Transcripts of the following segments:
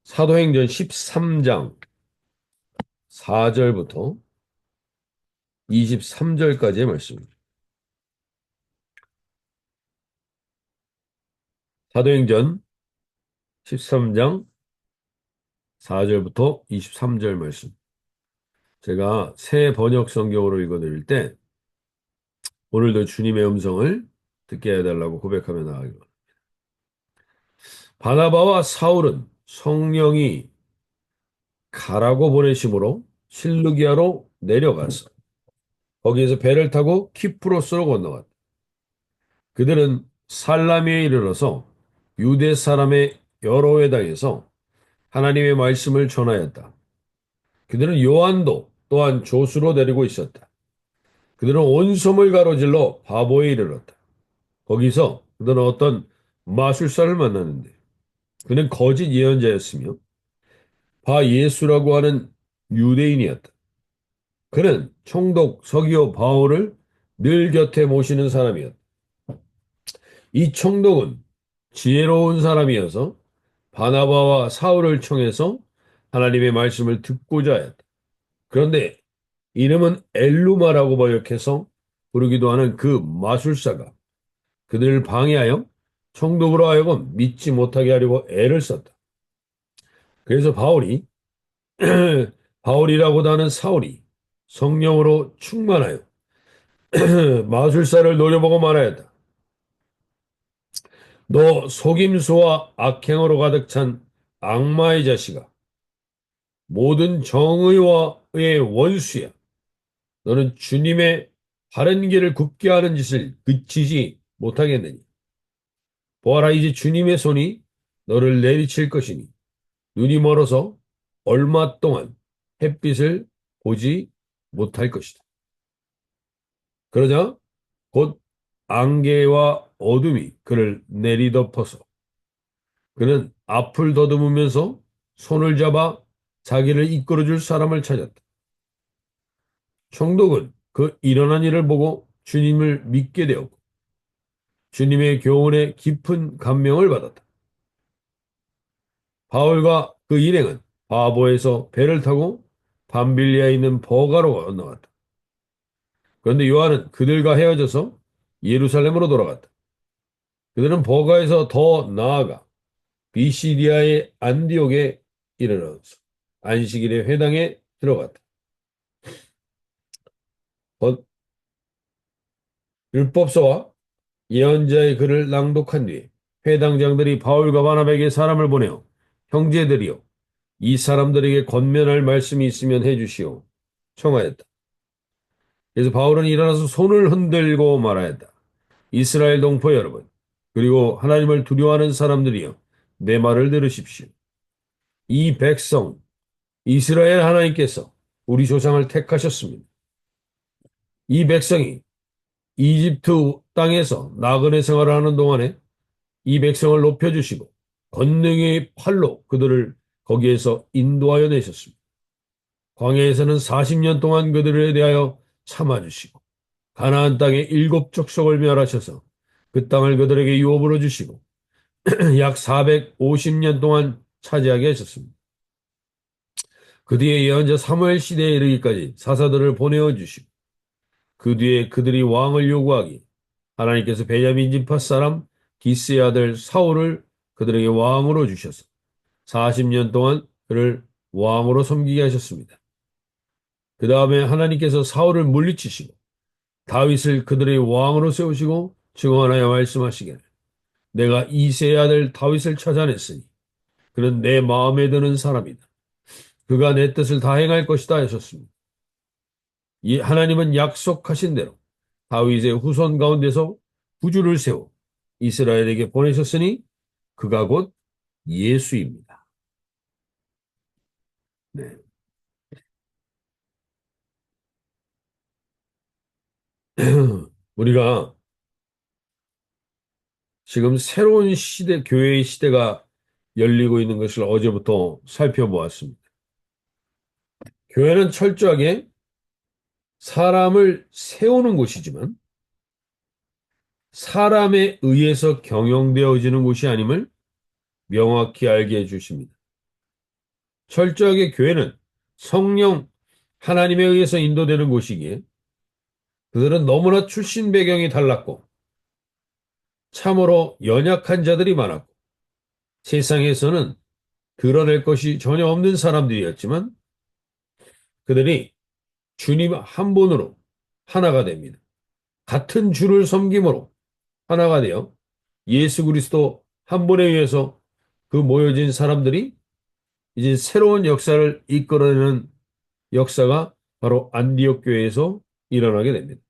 사도행전 13장 4절부터 23절까지의 말씀입니다. 사도행전 13장 4절부터 23절 말씀. 제가 새 번역 성경으로 읽어드릴 때 오늘도 주님의 음성을 듣게 해달라고 고백하며 나아가기로. 바나바와 사울은 성령이 가라고 보내심으로 실루기아로 내려가서 거기에서 배를 타고 키프로스로 건너갔다. 그들은 살라미에 이르러서 유대 사람의 여러 회당에서 하나님의 말씀을 전하였다. 그들은 요한도 또한 조수로 데리고 있었다. 그들은 온 섬을 가로질러 바보에 이르렀다. 거기서 그들은 어떤 마술사를 만났는데 그는 거짓 예언자였으며 바 예수라고 하는 유대인이었다. 그는 총독 서기오 바울을 늘 곁에 모시는 사람이었다. 이 총독은 지혜로운 사람이어서 바나바와 사울을 청해서 하나님의 말씀을 듣고자 하였다. 그런데 이름은 엘루마라고 번역해서 부르기도 하는 그 마술사가 그들을 방해하여 총독으로 하여금 믿지 못하게 하려고 애를 썼다. 그래서 바울이라고도 하는 사울이 성령으로 충만하여 마술사를 노려보고 말하였다. 너 속임수와 악행으로 가득 찬 악마의 자식아, 모든 정의와의 원수야. 너는 주님의 바른 길을 굽게 하는 짓을 그치지 못하겠느니. 보아라, 이제 주님의 손이 너를 내리칠 것이니 눈이 멀어서 얼마 동안 햇빛을 보지 못할 것이다. 그러자 곧 안개와 어둠이 그를 내리덮어서 그는 앞을 더듬으면서 손을 잡아 자기를 이끌어줄 사람을 찾았다. 총독은 그 일어난 일을 보고 주님을 믿게 되었고 주님의 교훈에 깊은 감명을 받았다. 바울과 그 일행은 바보에서 배를 타고 밤빌리아에 있는 버가로 건너갔다. 그런데 요한은 그들과 헤어져서 예루살렘으로 돌아갔다. 그들은 버가에서 더 나아가 비시디아의 안디옥에 이르러서 안식일의 회당에 들어갔다. 곧 율법서와 예언자의 글을 낭독한 뒤에 회당장들이 바울과 바나바에게 사람을 보내어 형제들이여 이 사람들에게 권면할 말씀이 있으면 해주시오 청하였다. 그래서 바울은 일어나서 손을 흔들고 말하였다. 이스라엘 동포 여러분, 그리고 하나님을 두려워하는 사람들이여 내 말을 들으십시오. 이 백성 이스라엘 하나님께서 우리 조상을 택하셨습니다. 이 백성이 이집트 땅에서 나그네 생활을 하는 동안에 이 백성을 높여주시고 권능의 팔로 그들을 거기에서 인도하여 내셨습니다. 광야에서는 40년 동안 그들에 대하여 참아주시고 가나안 땅의 7족속을 멸하셔서 그 땅을 그들에게 유업으로 주시고 약 450년 동안 차지하게 하셨습니다. 그 뒤에 예언자 사무엘 시대에 이르기까지 사사들을 보내어 주시고 그 뒤에 그들이 왕을 요구하기 하나님께서 베냐민 지파 사람 기스의 아들 사울을 그들에게 왕으로 주셔서 40년 동안 그를 왕으로 섬기게 하셨습니다. 그 다음에 하나님께서 사울을 물리치시고 다윗을 그들의 왕으로 세우시고 증언하여 말씀하시기를 내가 이새의 아들 다윗을 찾아냈으니 그는 내 마음에 드는 사람이다. 그가 내 뜻을 다 행할 것이다 하셨습니다. 이 하나님은 약속하신 대로 다윗의 후손 가운데서 구주를 세워 이스라엘에게 보내셨으니 그가 곧 예수입니다. 네. 우리가 지금 새로운 시대, 교회의 시대가 열리고 있는 것을 어제부터 살펴보았습니다. 교회는 철저하게 사람을 세우는 곳이지만 사람에 의해서 경영되어지는 곳이 아님을 명확히 알게 해주십니다. 철저하게 교회는 성령 하나님에 의해서 인도되는 곳이기에 그들은 너무나 출신 배경이 달랐고 참으로 연약한 자들이 많았고 세상에서는 드러낼 것이 전혀 없는 사람들이었지만 그들이 주님 한 분으로 하나가 됩니다. 같은 주를 섬김으로 하나가 되어 예수 그리스도 한 분에 의해서 그 모여진 사람들이 이제 새로운 역사를 이끌어내는 역사가 바로 안디옥 교회에서 일어나게 됩니다.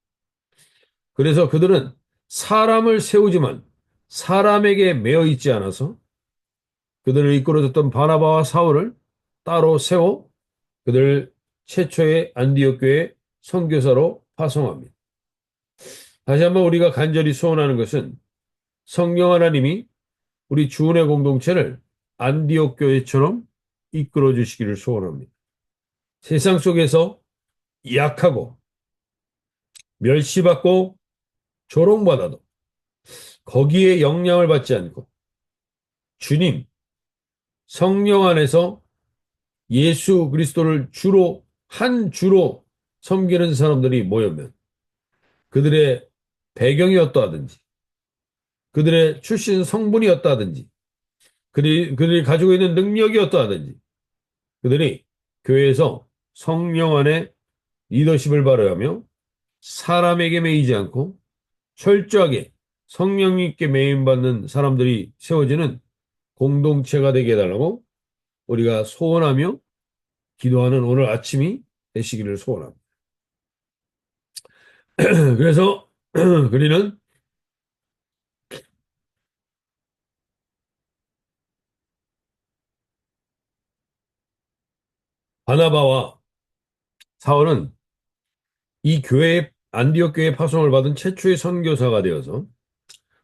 그래서 그들은 사람을 세우지만 사람에게 매여 있지 않아서 그들을 이끌어줬던 바나바와 사울을 따로 세워 그들 최초의 안디옥 교회 선교사로 파송합니다. 다시 한번 우리가 간절히 소원하는 것은 성령 하나님이 우리 주은혜 공동체를 안디옥 교회처럼 이끌어 주시기를 소원합니다. 세상 속에서 약하고 멸시받고 조롱받아도 거기에 영향을 받지 않고 주님, 성령 안에서 예수 그리스도를 주로 한 주로 섬기는 사람들이 모이면 그들의 배경이 어떠하든지 그들의 출신 성분이 어떠하든지 그들이 가지고 있는 능력이 어떠하든지 그들이 교회에서 성령 안에 리더십을 발휘하며 사람에게 매이지 않고 철저하게 성령님께 매임받는 사람들이 세워지는 공동체가 되게 해달라고 우리가 소원하며 기도하는 오늘 아침이 되시기를 소원합니다. 그래서 우리는 바나바와 사울은 이 교회 안디옥 교회 파송을 받은 최초의 선교사가 되어서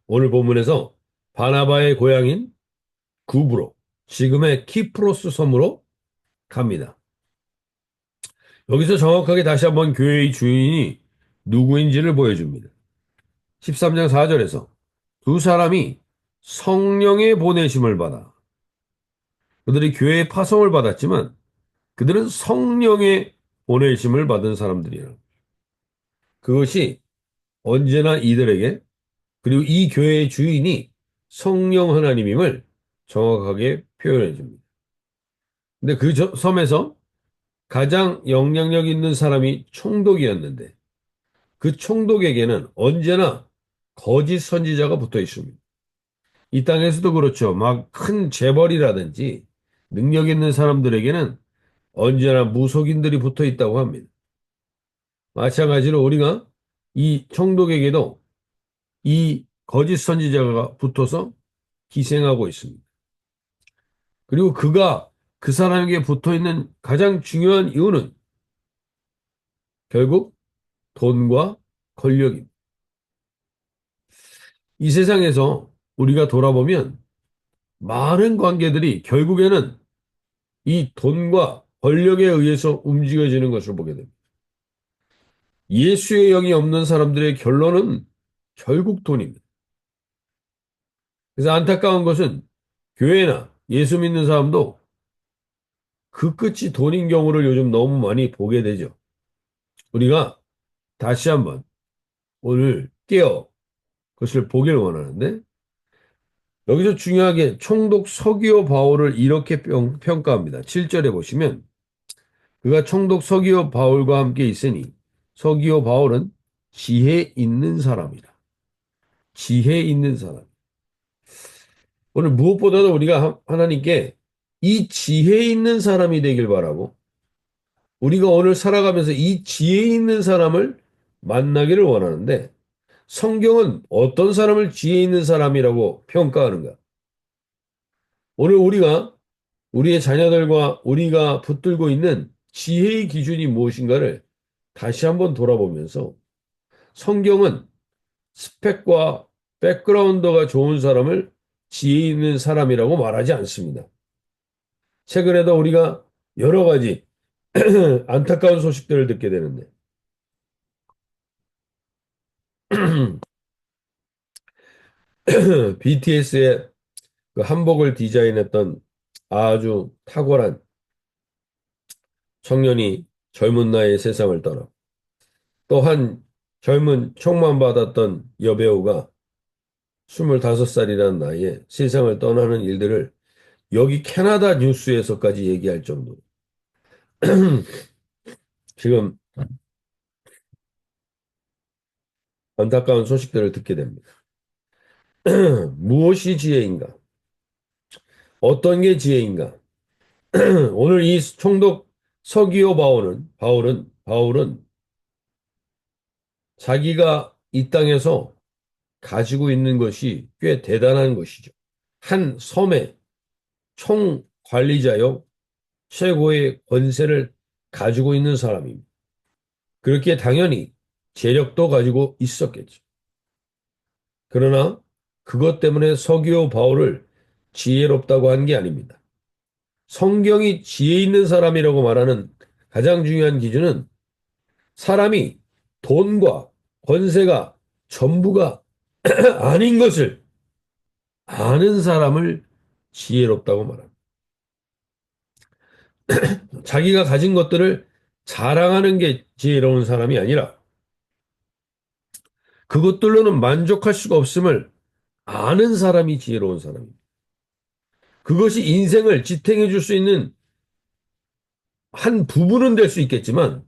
오늘 본문에서 바나바의 고향인 구브로 지금의 키프로스 섬으로 갑니다. 여기서 정확하게 다시 한번 교회의 주인이 누구인지를 보여줍니다. 13장 4절에서 두 사람이 성령의 보내심을 받아 그들이 교회의 파송을 받았지만 그들은 성령의 보내심을 받은 사람들이라. 그것이 언제나 이들에게 그리고 이 교회의 주인이 성령 하나님임을 정확하게 표현해 줍니다. 근데 그 섬에서 가장 영향력 있는 사람이 총독이었는데 그 총독에게는 언제나 거짓 선지자가 붙어 있습니다. 이 땅에서도 그렇죠. 막 큰 재벌이라든지 능력 있는 사람들에게는 언제나 무속인들이 붙어 있다고 합니다. 마찬가지로 우리가 이 총독에게도 이 거짓 선지자가 붙어서 기생하고 있습니다. 그리고 그가 그 사람에게 붙어 있는 가장 중요한 이유는 결국 돈과 권력입니다. 이 세상에서 우리가 돌아보면 많은 관계들이 결국에는 이 돈과 권력에 의해서 움직여지는 것을 보게 됩니다. 예수의 영이 없는 사람들의 결론은 결국 돈입니다. 그래서 안타까운 것은 교회나 예수 믿는 사람도 그 끝이 돈인 경우를 요즘 너무 많이 보게 되죠. 우리가 다시 한번 오늘 깨어 그것을 보기를 원하는데 여기서 중요하게 총독 서기오 바울을 이렇게 평가합니다. 7절에 보시면 그가 총독 서기오 바울과 함께 있으니 서기오 바울은 지혜 있는 사람이다. 지혜 있는 사람. 오늘 무엇보다도 우리가 하나님께 이 지혜 있는 사람이 되길 바라고 우리가 오늘 살아가면서 이 지혜 있는 사람을 만나기를 원하는데 성경은 어떤 사람을 지혜 있는 사람이라고 평가하는가? 오늘 우리가 우리의 자녀들과 우리가 붙들고 있는 지혜의 기준이 무엇인가를 다시 한번 돌아보면서 성경은 스펙과 백그라운드가 좋은 사람을 지혜 있는 사람이라고 말하지 않습니다. 최근에도 우리가 여러 가지 안타까운 소식들을 듣게 되는데 BTS의 그 한복을 디자인했던 아주 탁월한 청년이 젊은 나이에 세상을 떠나 또 한 젊은 총만 받았던 여배우가 25살이라는 나이에 세상을 떠나는 일들을 여기 캐나다 뉴스에서까지 얘기할 정도로 지금 안타까운 소식들을 듣게 됩니다. 무엇이 지혜인가? 어떤 게 지혜인가? 오늘 이 총독 서기오 바울은 자기가 이 땅에서 가지고 있는 것이 꽤 대단한 것이죠. 한 섬의 총관리자요, 최고의 권세를 가지고 있는 사람입니다. 그렇게 당연히 재력도 가지고 있었겠죠. 그러나 그것 때문에 서기오 바울을 지혜롭다고 한 게 아닙니다. 성경이 지혜 있는 사람이라고 말하는 가장 중요한 기준은 사람이 돈과 권세가 전부가 아닌 것을 아는 사람을 지혜롭다고 말합니다. 자기가 가진 것들을 자랑하는 게 지혜로운 사람이 아니라 그것들로는 만족할 수가 없음을 아는 사람이 지혜로운 사람입니다. 그것이 인생을 지탱해 줄 수 있는 한 부분은 될 수 있겠지만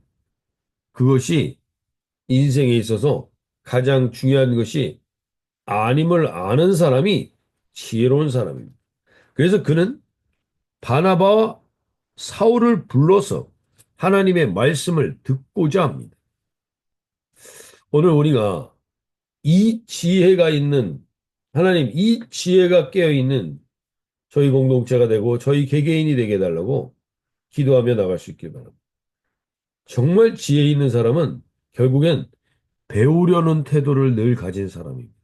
그것이 인생에 있어서 가장 중요한 것이 아님을 아는 사람이 지혜로운 사람입니다. 그래서 그는 바나바와 사울을 불러서 하나님의 말씀을 듣고자 합니다. 오늘 우리가 이 지혜가 있는 하나님, 이 지혜가 깨어있는 저희 공동체가 되고 저희 개개인이 되게 해달라고 기도하며 나갈 수 있길 바랍니다. 정말 지혜 있는 사람은 결국엔 배우려는 태도를 늘 가진 사람입니다.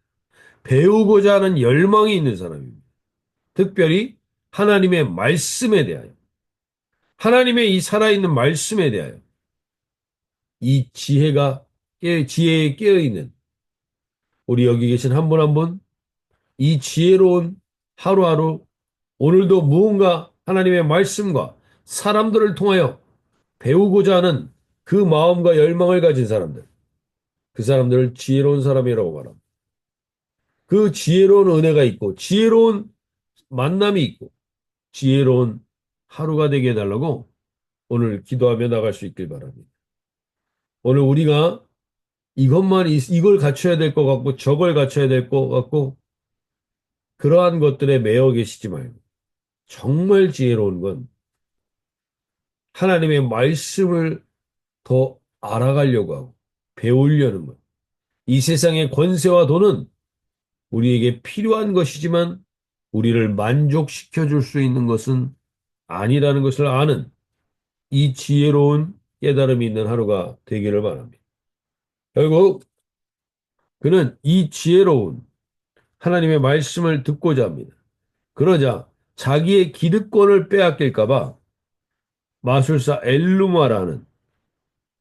배우고자 하는 열망이 있는 사람입니다. 특별히 하나님의 말씀에 대하여, 하나님의 이 살아있는 말씀에 대하여 이 지혜에 깨어있는 우리 여기 계신 한 분 한 분, 이 지혜로운 하루하루 오늘도 무언가 하나님의 말씀과 사람들을 통하여 배우고자 하는 그 마음과 열망을 가진 사람들, 그 사람들을 지혜로운 사람이라고 말합니다. 그 지혜로운 은혜가 있고, 지혜로운 만남이 있고, 지혜로운 하루가 되게 해달라고 오늘 기도하며 나갈 수 있길 바랍니다. 오늘 우리가 이걸 갖춰야 될 것 같고, 저걸 갖춰야 될 것 같고, 그러한 것들에 매여 계시지 말고, 정말 지혜로운 건 하나님의 말씀을 더 알아가려고 하고, 배우려는 것. 이 세상의 권세와 돈은 우리에게 필요한 것이지만, 우리를 만족시켜 줄 수 있는 것은 아니라는 것을 아는 이 지혜로운 깨달음이 있는 하루가 되기를 바랍니다. 결국 그는 이 지혜로운 하나님의 말씀을 듣고자 합니다. 그러자 자기의 기득권을 빼앗길까봐 마술사 엘루마라는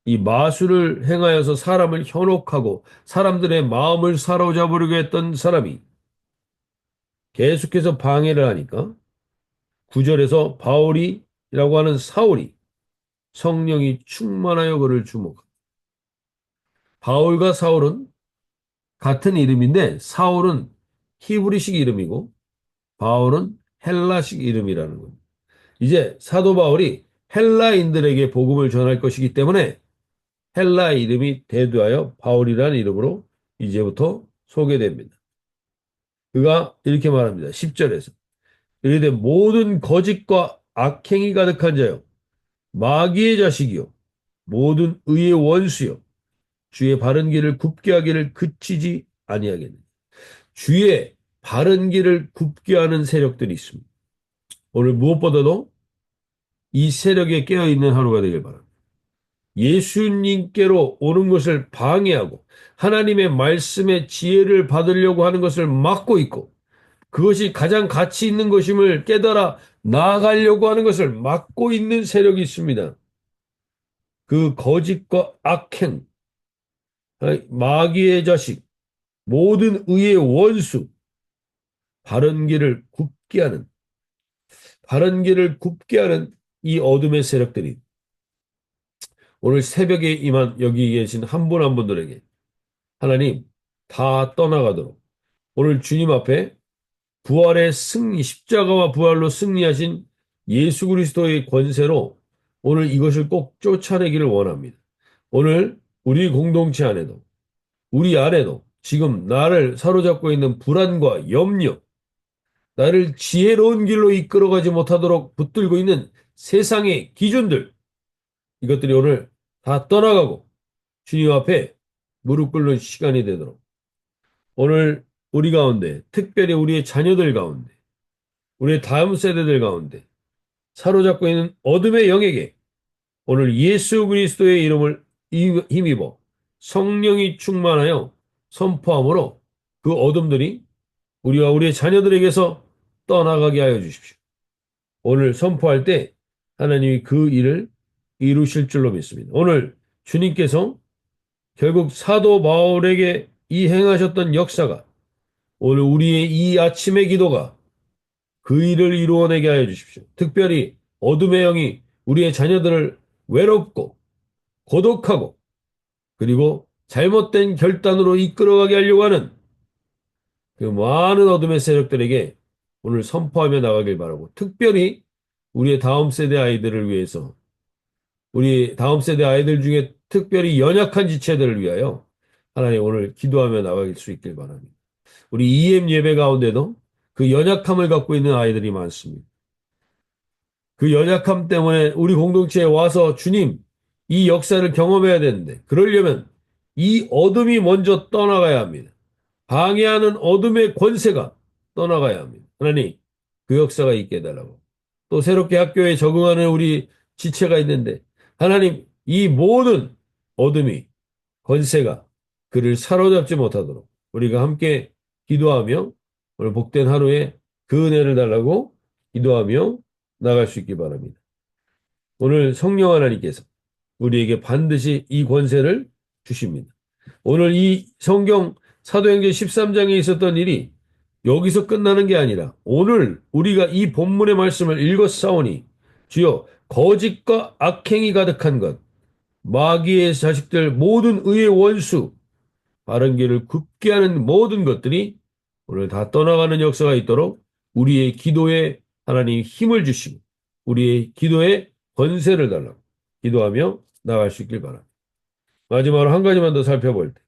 이 마술을 행하여서 사람을 현혹하고 사람들의 마음을 사로잡으려고 했던 사람이 계속해서 방해를 하니까 9절에서 바울이라고 하는 사울이 성령이 충만하여 그를 주목합니다. 바울과 사울은 같은 이름인데 사울은 히브리식 이름이고 바울은 헬라식 이름이라는 겁니다. 이제 사도 바울이 헬라인들에게 복음을 전할 것이기 때문에 헬라 이름이 대두하여 바울이라는 이름으로 이제부터 소개됩니다. 그가 이렇게 말합니다. 10절에서 이르되 모든 거짓과 악행이 가득한 자요 마귀의 자식이요 모든 의의 원수요 주의 바른 길을 굽게 하기를 그치지 아니하겠느냐. 주의 바른 길을 굽게 하는 세력들이 있습니다. 오늘 무엇보다도 이 세력에 깨어있는 하루가 되길 바랍니다. 예수님께로 오는 것을 방해하고 하나님의 말씀의 지혜를 받으려고 하는 것을 막고 있고 그것이 가장 가치 있는 것임을 깨달아 나아가려고 하는 것을 막고 있는 세력이 있습니다. 그 거짓과 악행, 마귀의 자식, 모든 의의 원수, 바른 길을 굽게 하는, 바른 길을 굽게 하는 이 어둠의 세력들이 오늘 새벽에 임한 여기 계신 한 분 한 분들에게 하나님 다 떠나가도록 오늘 주님 앞에 부활의 승리, 십자가와 부활로 승리하신 예수 그리스도의 권세로 오늘 이것을 꼭 쫓아내기를 원합니다. 오늘 우리 공동체 안에도 우리 안에도 지금 나를 사로잡고 있는 불안과 염려, 나를 지혜로운 길로 이끌어가지 못하도록 붙들고 있는 세상의 기준들, 이것들이 오늘 다 떠나가고 주님 앞에 무릎 꿇는 시간이 되도록 오늘 우리 가운데, 특별히 우리의 자녀들 가운데, 우리의 다음 세대들 가운데 사로잡고 있는 어둠의 영에게 오늘 예수 그리스도의 이름을 힘입어 성령이 충만하여 선포함으로 그 어둠들이 우리와 우리의 자녀들에게서 떠나가게 하여 주십시오. 오늘 선포할 때 하나님이 그 일을 이루실 줄로 믿습니다. 오늘 주님께서 결국 사도 바울에게 이 행하셨던 역사가 오늘 우리의 이 아침의 기도가 그 일을 이루어내게 하여 주십시오. 특별히 어둠의 영이 우리의 자녀들을 외롭고 고독하고 그리고 잘못된 결단으로 이끌어가게 하려고 하는 그 많은 어둠의 세력들에게 오늘 선포하며 나가길 바라고 특별히 우리의 다음 세대 아이들을 위해서 우리 다음 세대 아이들 중에 특별히 연약한 지체들을 위하여 하나님 오늘 기도하며 나갈 수 있길 바랍니다. 우리 EM 예배 가운데도 그 연약함을 갖고 있는 아이들이 많습니다. 그 연약함 때문에 우리 공동체에 와서 주님, 이 역사를 경험해야 되는데, 그러려면 이 어둠이 먼저 떠나가야 합니다. 방해하는 어둠의 권세가 떠나가야 합니다. 하나님, 그 역사가 있게 해달라고. 또 새롭게 학교에 적응하는 우리 지체가 있는데, 하나님, 이 모든 어둠이, 권세가 그를 사로잡지 못하도록 우리가 함께 기도하며 오늘 복된 하루에 그 은혜를 달라고 기도하며 나갈 수 있기 바랍니다. 오늘 성령 하나님께서 우리에게 반드시 이 권세를 주십니다. 오늘 이 성경 사도행전 13장에 있었던 일이 여기서 끝나는 게 아니라 오늘 우리가 이 본문의 말씀을 읽었사오니 주여 거짓과 악행이 가득한 것, 마귀의 자식들 모든 의의 원수, 바른 길을 굽게 하는 모든 것들이 오늘 다 떠나가는 역사가 있도록 우리의 기도에 하나님 힘을 주시고 우리의 기도에 권세를 달라고 기도하며 나갈 수 있길 바랍니다. 마지막으로 한 가지만 더 살펴볼 때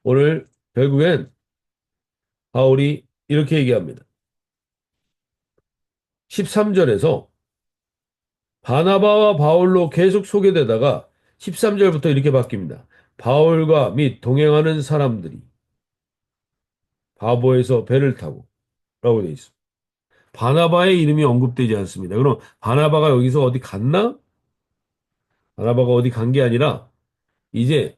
오늘 결국엔 바울이 이렇게 얘기합니다. 13절에서 바나바와 바울로 계속 소개되다가 13절부터 이렇게 바뀝니다. 바울과 및 동행하는 사람들이 바보에서 배를 타고 라고 되어 있습니다. 바나바의 이름이 언급되지 않습니다. 그럼 바나바가 여기서 어디 갔나? 바나바가 어디 간 게 아니라 이제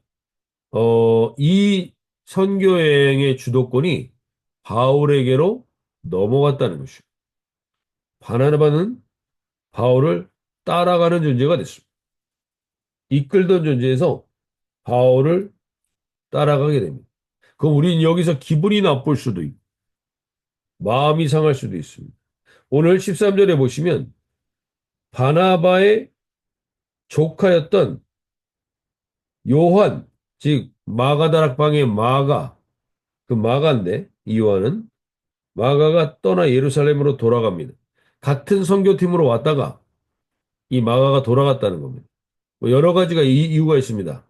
이 선교여행의 주도권이 바울에게로 넘어갔다는 것이죠. 바나바는 바울을 따라가는 존재가 됐습니다. 이끌던 존재에서 바울을 따라가게 됩니다. 그럼 우리는 여기서 기분이 나쁠 수도 있고 마음이 상할 수도 있습니다. 오늘 13절에 보시면 바나바의 조카였던 요한, 즉 마가다락방의 마가, 그 마가인데 이 요한은 마가가 떠나 예루살렘으로 돌아갑니다. 같은 선교팀으로 왔다가 이 마가가 돌아갔다는 겁니다. 뭐 여러 가지가 이유가 있습니다.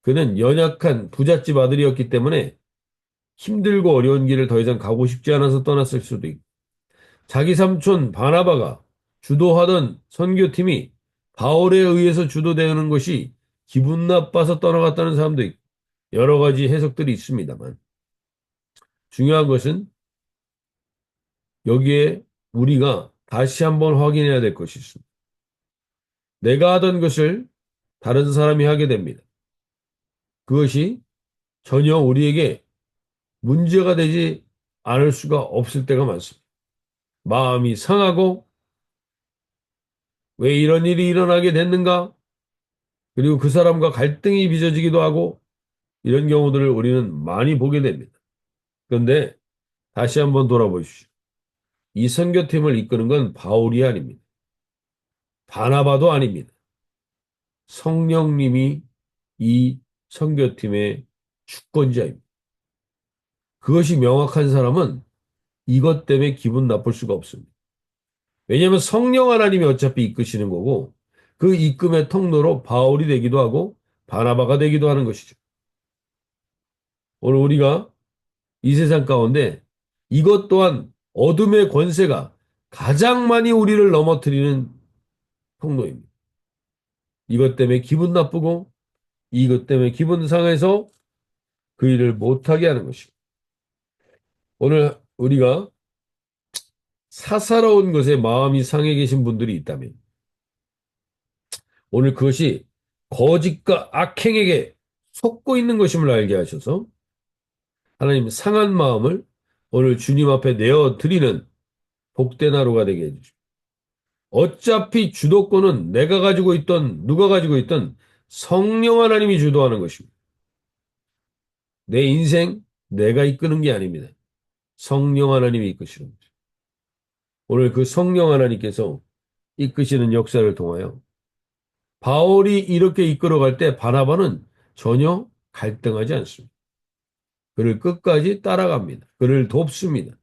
그는 연약한 부잣집 아들이었기 때문에 힘들고 어려운 길을 더 이상 가고 싶지 않아서 떠났을 수도 있고 자기 삼촌 바나바가 주도하던 선교팀이 바울에 의해서 주도되는 것이 기분 나빠서 떠나갔다는 사람도 있고 여러 가지 해석들이 있습니다만 중요한 것은 여기에 우리가 다시 한번 확인해야 될 것이 있습니다. 내가 하던 것을 다른 사람이 하게 됩니다. 그것이 전혀 우리에게 문제가 되지 않을 수가 없을 때가 많습니다. 마음이 상하고 왜 이런 일이 일어나게 됐는가? 그리고 그 사람과 갈등이 빚어지기도 하고 이런 경우들을 우리는 많이 보게 됩니다. 그런데 다시 한번 돌아보십시오. 이 선교팀을 이끄는 건 바울이 아닙니다. 바나바도 아닙니다. 성령님이 이 선교팀의 주권자입니다. 그것이 명확한 사람은 이것 때문에 기분 나쁠 수가 없습니다. 왜냐하면 성령 하나님이 어차피 이끄시는 거고 그 이끔의 통로로 바울이 되기도 하고 바나바가 되기도 하는 것이죠. 오늘 우리가 이 세상 가운데 이것 또한 어둠의 권세가 가장 많이 우리를 넘어뜨리는 통로입니다. 이것 때문에 기분 나쁘고 이것 때문에 기분 상해서 그 일을 못하게 하는 것이고 오늘 우리가 사사로운 것에 마음이 상해 계신 분들이 있다면 오늘 그것이 거짓과 악행에게 속고 있는 것임을 알게 하셔서 하나님 상한 마음을 오늘 주님 앞에 내어 드리는 복된 하루가 되게 해주십시오. 어차피 주도권은 내가 가지고 있던 누가 가지고 있던 성령 하나님이 주도하는 것입니다. 내 인생 내가 이끄는 게 아닙니다. 성령 하나님이 이끄시는 거죠. 오늘 그 성령 하나님께서 이끄시는 역사를 통하여 바울이 이렇게 이끌어갈 때 바나바는 전혀 갈등하지 않습니다. 그를 끝까지 따라갑니다. 그를 돕습니다.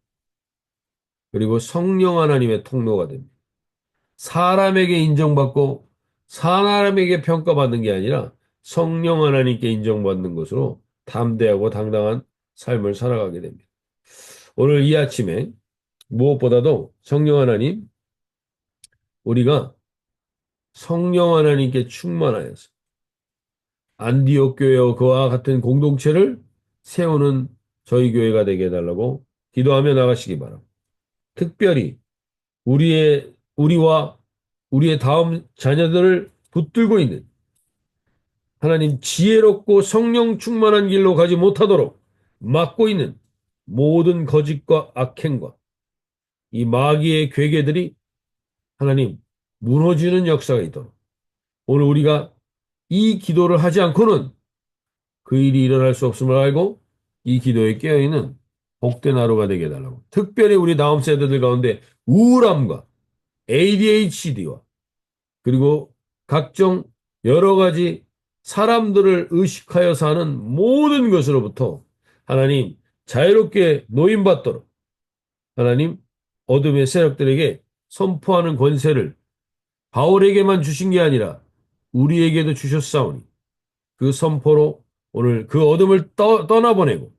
그리고 성령 하나님의 통로가 됩니다. 사람에게 인정받고 사람에게 평가받는 게 아니라 성령 하나님께 인정받는 것으로 담대하고 당당한 삶을 살아가게 됩니다. 오늘 이 아침에 무엇보다도 성령 하나님, 우리가 성령 하나님께 충만하여서 안디옥 교회와 그와 같은 공동체를 세우는 저희 교회가 되게 해달라고 기도하며 나가시기 바랍니다. 특별히 우리와 우리의 다음 자녀들을 붙들고 있는 하나님 지혜롭고 성령 충만한 길로 가지 못하도록 막고 있는 모든 거짓과 악행과 이 마귀의 괴계들이 하나님 무너지는 역사가 있도록 오늘 우리가 이 기도를 하지 않고는 그 일이 일어날 수 없음을 알고 이 기도에 깨어있는 복된 하루가 되게 해달라고 특별히 우리 다음 세대들 가운데 우울함과 ADHD와 그리고 각종 여러 가지 사람들을 의식하여 사는 모든 것으로부터 하나님 자유롭게 노임받도록 하나님 어둠의 세력들에게 선포하는 권세를 바울에게만 주신 게 아니라 우리에게도 주셨사오니 그 선포로 오늘 그 어둠을 떠나보내고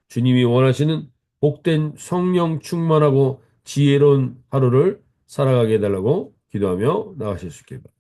주님이 원하시는 복된 성령 충만하고 지혜로운 하루를 살아가게 해달라고 기도하며 나가실 수 있게 바랍니다.